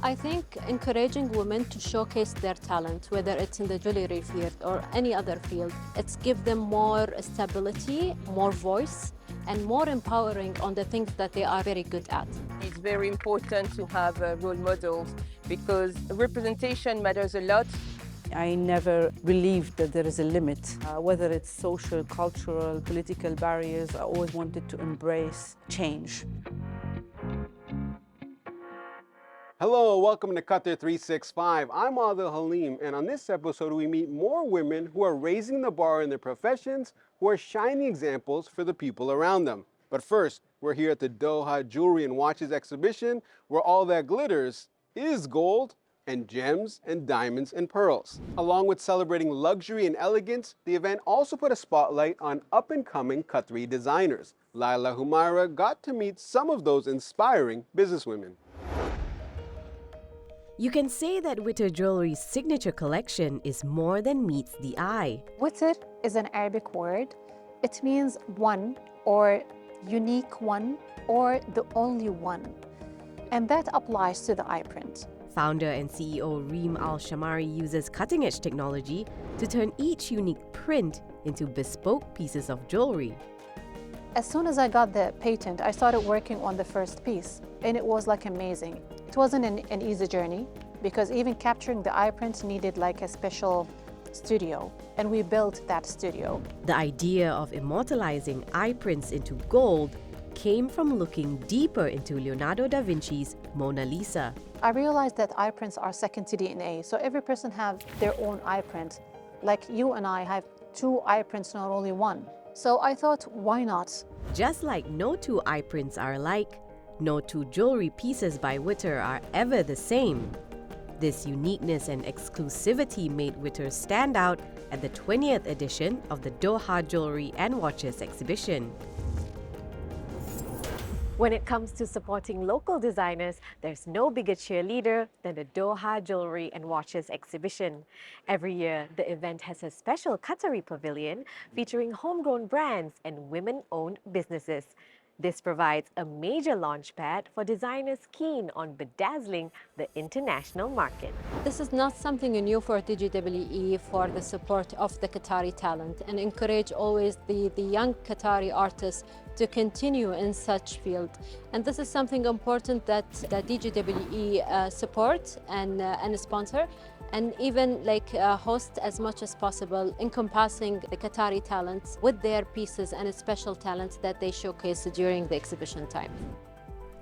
I think encouraging women to showcase their talent, whether it's in the jewelry field or any other field, it's give them more stability, more voice, and more empowering on the things that they are very good at. It's very important to have role models because representation matters a lot. I never believed that there is a limit, whether it's social, cultural, political barriers. I always wanted to embrace change. Hello, welcome to Qatar 365. I'm Adil Halim, and on this episode, we meet more women who are raising the bar in their professions, who are shining examples for the people around them. But first, we're here at the Doha Jewelry and Watches exhibition, where all that glitters is gold and gems and diamonds and pearls. Along with celebrating luxury and elegance, the event also put a spotlight on up-and-coming Qatari designers. Laila Humaira got to meet some of those inspiring businesswomen. You can say that Witter Jewelry's signature collection is more than meets the eye. Witter is an Arabic word. It means one or unique one or the only one. And that applies to the eye print. Founder and CEO Reem Al-Shamari uses cutting-edge technology to turn each unique print into bespoke pieces of jewelry. As soon as I got the patent, I started working on the first piece, and it was like amazing. It wasn't an easy journey because even capturing the eye print needed like a special studio, and we built that studio. The idea of immortalizing eye prints into gold came from looking deeper into Leonardo da Vinci's Mona Lisa. I realized that eye prints are second to DNA, so every person have their own eye print. Like you and I have two eye prints, not only one. So I thought, why not? Just like no two eye prints are alike, no two jewelry pieces by Witter are ever the same. This uniqueness and exclusivity made Witter stand out at the 20th edition of the Doha Jewelry and Watches exhibition. When it comes to supporting local designers, there's no bigger cheerleader than the Doha Jewelry and Watches exhibition. Every year, the event has a special Qatari pavilion featuring homegrown brands and women-owned businesses. This provides a major launchpad for designers keen on bedazzling the international market. This is not something new for DGWE for the support of the Qatari talent and encourage always the young Qatari artists to continue in such field. And this is something important that the DGWE support and sponsor, and even host as much as possible, encompassing the Qatari talents with their pieces and special talents that they showcase during the exhibition time.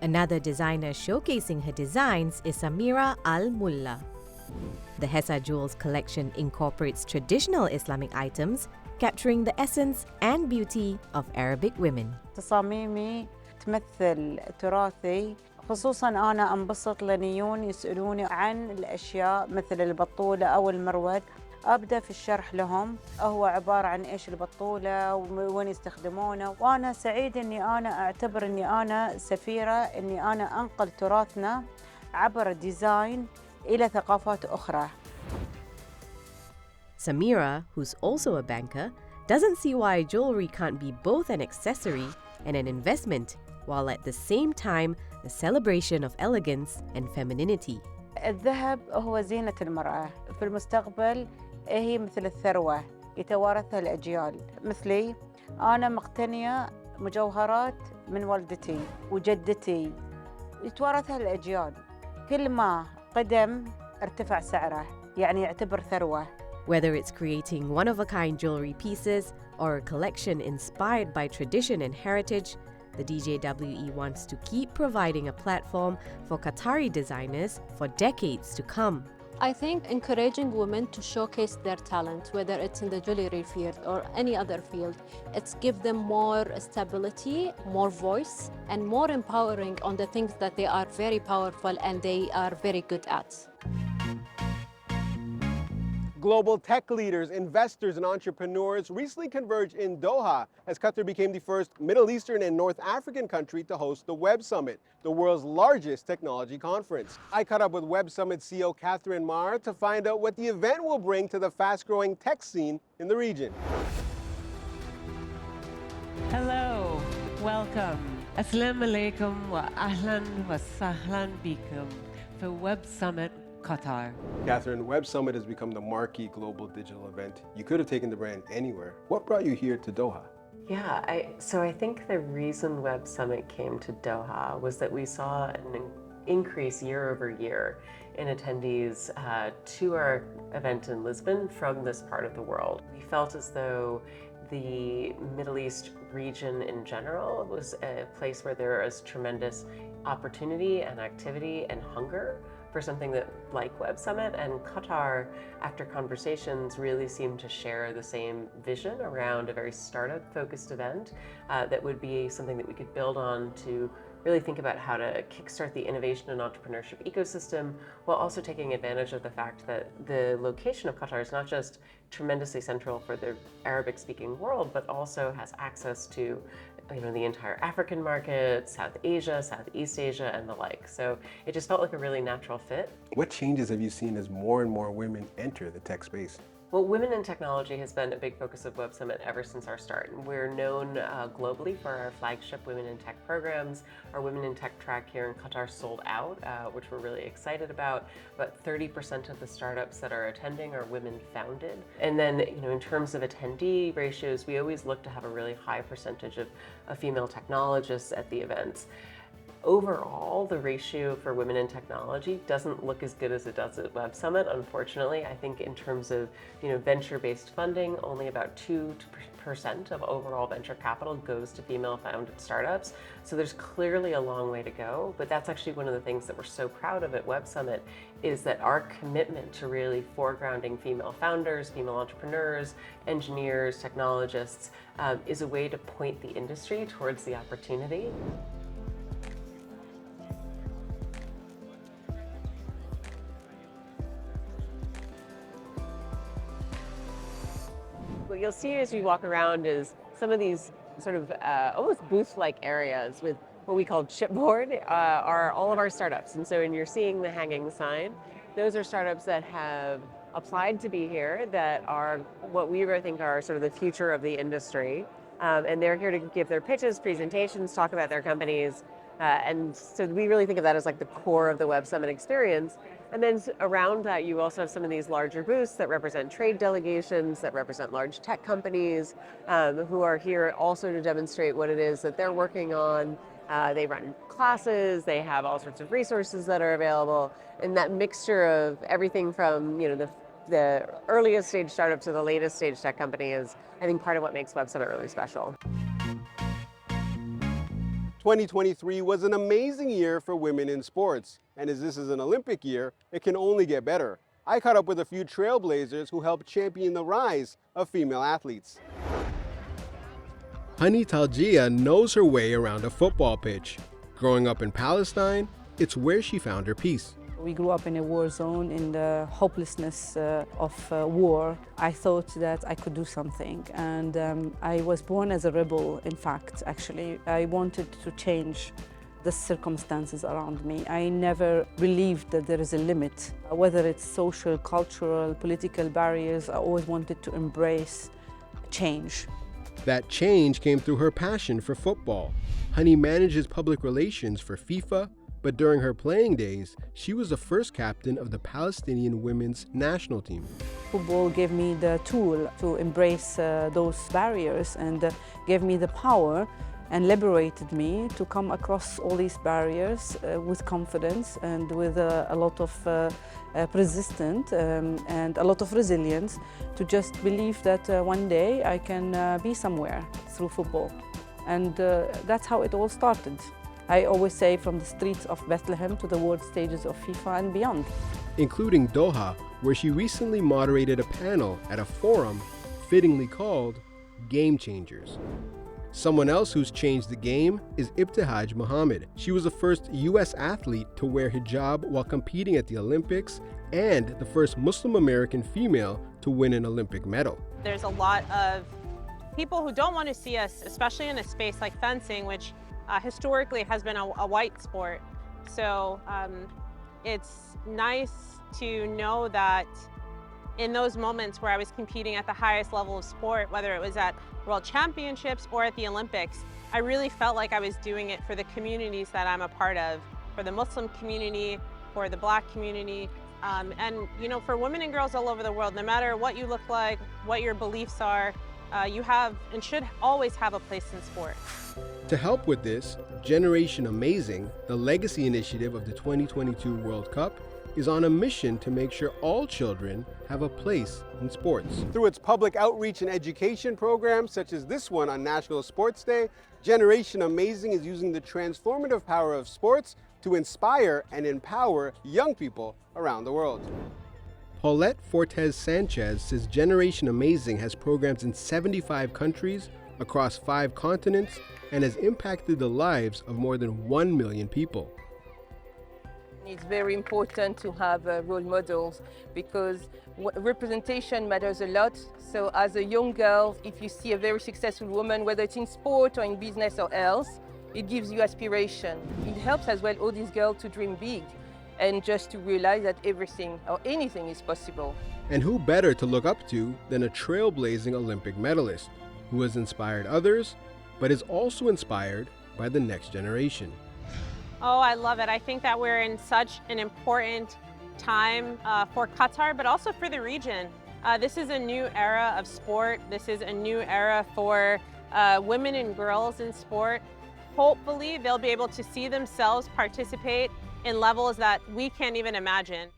Another designer showcasing her designs is Samira Al-Mulla. The Hessa Jewels collection incorporates traditional Islamic items, capturing the essence and beauty of Arabic women. تصاميمي تمثل تراثي، خصوصاً أنا أنبسط لأن يجون يسألوني عن الأشياء مثل البطولة أو المرود. أبدأ في الشرح لهم هو عبارة عن إيش البطولة وين يستخدمونه، وأنا سعيد أني أنا أعتبر أني أنا سفيرة، أني أنا أنقل تراثنا عبر الديزاين إلى ثقافات أخرى. Samira, who's also a banker, doesn't see why jewelry can't be both an accessory and an investment, while at the same time a celebration of elegance and femininity. الذهب هو زينة المرأة، في المستقبل هي مثل الثروة يتوارثها الأجيال. مثلي أنا مقتنية مجوهرات من والدتي وجدتي يتوارثها الأجيال، كل ما قدم ارتفع سعره، يعني يعتبر ثروة. Whether it's creating one-of-a-kind jewelry pieces or a collection inspired by tradition and heritage, the DJWE wants to keep providing a platform for Qatari designers for decades to come. I think encouraging women to showcase their talent, whether it's in the jewelry field or any other field, it's give them more stability, more voice, and more empowering on the things that they are very powerful and they are very good at. Global tech leaders, investors, and entrepreneurs recently converged in Doha as Qatar became the first Middle Eastern and North African country to host the Web Summit, the world's largest technology conference. I caught up with Web Summit CEO Catherine Marr to find out what the event will bring to the fast-growing tech scene in the region. Hello, welcome. Assalamu alaikum wa ahlan wa sahlan bikum. for Web Summit Qatar. Catherine, Web Summit has become the marquee global digital event. You could have taken the brand anywhere. What brought you here to Doha? Yeah, I think the reason Web Summit came to Doha was that we saw an increase year over year in attendees to our event in Lisbon from this part of the world. We felt as though the Middle East region in general was a place where there is tremendous opportunity and activity and hunger for something that like Web Summit, and Qatar, after conversations, really seemed to share the same vision around a very startup-focused event that would be something that we could build on to really think about how to kickstart the innovation and entrepreneurship ecosystem, while also taking advantage of the fact that the location of Qatar is not just tremendously central for the Arabic-speaking world, but also has access to the entire African market, South Asia, Southeast Asia, and the like. So it just felt like a really natural fit. What changes have you seen as more and more women enter the tech space? Well, women in technology has been a big focus of Web Summit ever since our start. We're known globally for our flagship Women in Tech programs. Our Women in Tech track here in Qatar sold out, which we're really excited about. But 30% of the startups that are attending are women founded. And then, in terms of attendee ratios, we always look to have a really high percentage of female technologists at the events. Overall, the ratio for women in technology doesn't look as good as it does at Web Summit, unfortunately. I think in terms of venture-based funding, only about 2% of overall venture capital goes to female-founded startups. So there's clearly a long way to go, but that's actually one of the things that we're so proud of at Web Summit, is that our commitment to really foregrounding female founders, female entrepreneurs, engineers, technologists, is a way to point the industry towards the opportunity. What you'll see as we walk around is some of these sort of almost booth-like areas with what we call chipboard are all of our startups. And so when you're seeing the hanging sign, those are startups that have applied to be here, that are what we think are sort of the future of the industry. And they're here to give their pitches, presentations, talk about their companies. And so we really think of that as like the core of the Web Summit experience. And then around that, you also have some of these larger booths that represent trade delegations, that represent large tech companies, who are here also to demonstrate what it is that they're working on. They run classes, they have all sorts of resources that are available. And that mixture of everything from the earliest stage startup to the latest stage tech company is, I think, part of what makes Web Summit really special. 2023 was an amazing year for women in sports. And as this is an Olympic year, it can only get better. I caught up with a few Trailblazers who helped champion the rise of female athletes. Hani Taljia knows her way around a football pitch. Growing up in Palestine, it's where she found her peace. We grew up in a war zone, in the hopelessness of war. I thought that I could do something, and I was born as a rebel, in fact, actually. I wanted to change the circumstances around me. I never believed that there is a limit. Whether it's social, cultural, political barriers, I always wanted to embrace change. That change came through her passion for football. Hani manages public relations for FIFA, but during her playing days, she was the first captain of the Palestinian women's national team. Football gave me the tool to embrace those barriers and gave me the power and liberated me to come across all these barriers with confidence and with a lot of persistence and a lot of resilience, to just believe that one day I can be somewhere through football. And that's how it all started. I always say, from the streets of Bethlehem to the world stages of FIFA and beyond. Including Doha, where she recently moderated a panel at a forum fittingly called Game Changers. Someone else who's changed the game is Ibtihaj Muhammad. She was the first U.S. athlete to wear hijab while competing at the Olympics and the first Muslim American female to win an Olympic medal. There's a lot of people who don't want to see us, especially in a space like fencing, which historically has been a white sport. So it's nice to know that in those moments where I was competing at the highest level of sport, whether it was at World Championships or at the Olympics, I really felt like I was doing it for the communities that I'm a part of, for the Muslim community, for the Black community, and you know, for women and girls all over the world, no matter what you look like, what your beliefs are, you have and should always have a place in sport. To help with this, Generation Amazing, the legacy initiative of the 2022 World Cup, is on a mission to make sure all children have a place in sports. Through its public outreach and education programs, such as this one on National Sports Day, Generation Amazing is using the transformative power of sports to inspire and empower young people around the world. Paulette Fortes Sanchez says Generation Amazing has programs in 75 countries across 5 continents and has impacted the lives of more than 1 million people. It's very important to have role models because representation matters a lot. So as a young girl, if you see a very successful woman, whether it's in sport or in business or else, it gives you aspiration. It helps as well all these girls to dream big and just to realize that everything or anything is possible. And who better to look up to than a trailblazing Olympic medalist who has inspired others, but is also inspired by the next generation. Oh, I love it. I think that we're in such an important time for Qatar, but also for the region. This is a new era of sport. This is a new era for women and girls in sport. Hopefully, they'll be able to see themselves participate in levels that we can't even imagine.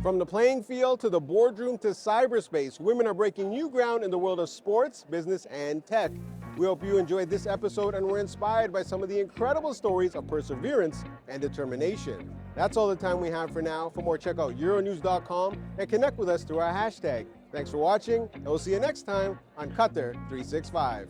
From the playing field to the boardroom to cyberspace, women are breaking new ground in the world of sports, business, and tech. We hope you enjoyed this episode and were inspired by some of the incredible stories of perseverance and determination. That's all the time we have for now. For more, check out Euronews.com and connect with us through our hashtag. Thanks for watching, and we'll see you next time on Qatar 365.